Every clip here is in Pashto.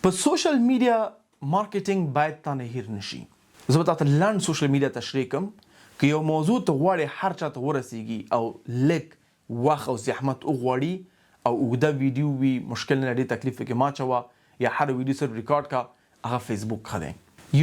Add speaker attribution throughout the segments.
Speaker 1: په سوشل میډیا مارکیټینګ باید تا نه هیر نشي. زه به تاته لنډ سوشل میډیا تشریح کوم. که یو موضوع ته غواړې هر چا ته ورسیږي او لږ وخت او زحمت وغواړي او اوږده ویډیو وي، مشکل نه لري، تکلیف پکې مه اچوه، یا هر ویډیو صرف ریکارډ کا، هغه فیسبوک ښه دی.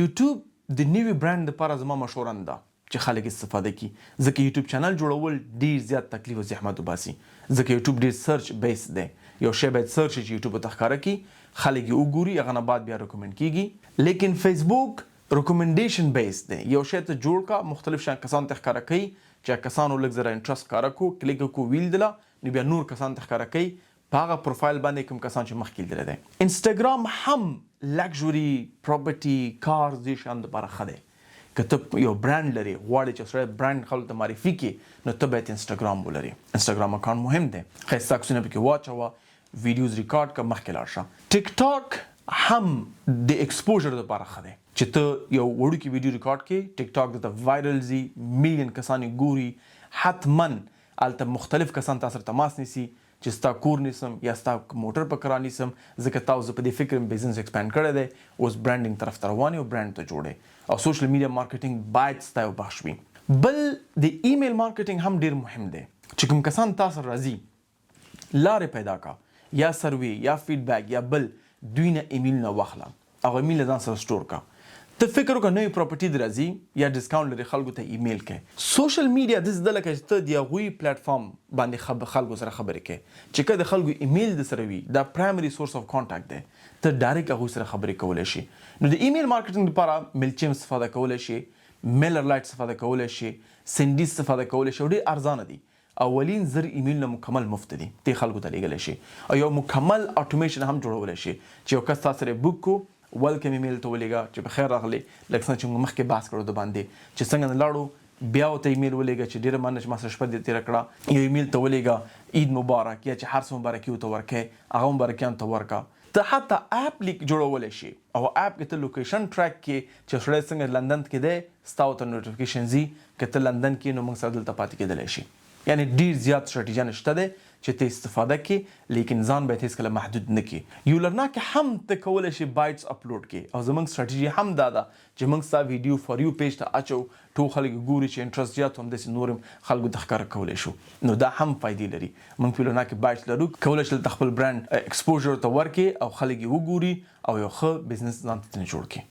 Speaker 1: یوټیوب د نوي برانډ لپاره زما مشوره نه ده چې خلک استفاده کړي، ځکه یوټیوب چینل جوړول ډیر زیات تکلیف او زحمت وباسي، ځکه یوټیوب ډیر سرچ بیس دی. یو شی باید سرچ چې یوټیوب ته ښکاره کړي، خلک یې وګوري، هغه نه بعد بیا ریکمنډ کیږي. لیکن فیسبوک ریکمنډیشن بیس دی. یو شی ته جوړ کا، مختلف شان کسان ته ښکاره کوي، چې کسانو لږ زره انټرست ښکاره کو، کلیک کو، ویل دله، نو بیا نور کسان ته ښکاره کوي په هغه پروفایل باندې کوم کسان چې مخکې لیدلی دی. انسټاګرام هم لګژوري پراپرټي کارز دې شیانو دپاره ښه دی. که ته یو برانډ لري، غواړې چې سړی برانډ خلکو ته معرفي کړي، نو ته باید انسټاګرام ولري. انسټاګرام اکاونټ مهم دی. ښایسته عکسونه پکې واچوه، ویډیوز ریکارډ کړه، مخکې لاړ شه. ټیک ټاک هم د ایکسپوژر دپاره ښه دی چې ته یو وړوکی ویډیو ریکارډ کړې، ټیک ټاک درته وایرل ځي، میلیون کسان یې ګوري، حتما هلته مختلف کسان تا سره تماس نیسي چې ستا کور نیسم یا ستا موټر په کرا نیسم، ځکه تا زه په دې فکر بزنس ایکسپینډ کړی دی، اوس برانډینګ طرف ته روان یې او برانډ ته جوړې. او سوشل میډیا مارکیټینګ باید ستا یو بخش وي. بل د ایمیل مارکیټینګ هم ډیر مهم دی چې کوم کسان تا سره راځي، لارې پیدا کا، یا سروې یا فیډبیک یا بل دوی نه ایمیل نه واخله، هغه ایمیل له ځان سره سټور کا. ته فکر وکړه نوې پراپرټي دې راځي یا ډسکاونټ لري، خلکو ته ایمیل کړئ. سوشل میډیا داسې ده لکه چې ته د هغوی پلیټفارم باندې خلکو سره خبرې کوې، چې که د خلکو ایمیل در سره وي، دا پرایمري سورس اف کانټاکټ دی، ته ډایرکټ هغوی سره خبرې کولی شي. نو د ایمیل مارکیټینګ لپاره میلچیم استفاده کولی شي، میلر لایټ استفاده کولی شي، سینډي استفاده کولی شي، او ډېر ارزانه دي. اولین زر ایمیلونه مکمل مفت دي، ته خلکو ته لیږلی شي، او یو مکمل اټومیشن هم جوړولی شي چې یو کس تا سره بوک کو، ویلکم ایمیل ته ولیږه چې بخیر راغلی، لکه څنګه چې موږ مخکې بحث کړو د باندې چې څنګه نه لاړو، بیا ورته ایمیل ولیږه چې ډېره مننه چې ما سره شپه دې تېره کړه، یو ایمیل ته ولیږه عید مبارک، یا چې هر څه مبارکي ورته ورکړې، هغه مبارکیان ته ورکړه. ته حتی اپ لیک جوړولی شي، او اپ کې ته لوکیشن ټریک کې چې سړی څنګه لندن کې دی، ستا ورته نوټیفیکیشن ځي، که ته لندن کې نو موږ سره دلته پاتې کېدلی شي. یعنی ډیر زیات سټراټیجیان شته دی چې ته استفاده کې، لیکن ځان باید هیڅکله محدود نه کړي. یولرنا کې هم ته کولی شي بایټس اپلوډ کړي، او زموږ سټراټیجي هم دا ده چې موږ ستا ویډیو فار یو پیج ته اچو، ټول خلک ګوري چې انټرست زیات همداسې نور هم خلکو ته ښکاره کولی شو. نو دا هم فایدې لري. موږ په یولرنا کې بایټس لرو، کولی شي دلته خپل برانډ ایکسپوژر ته ورکړي او خلک یې وګوري او یو ښه بزنس ځان ته جوړ کړي.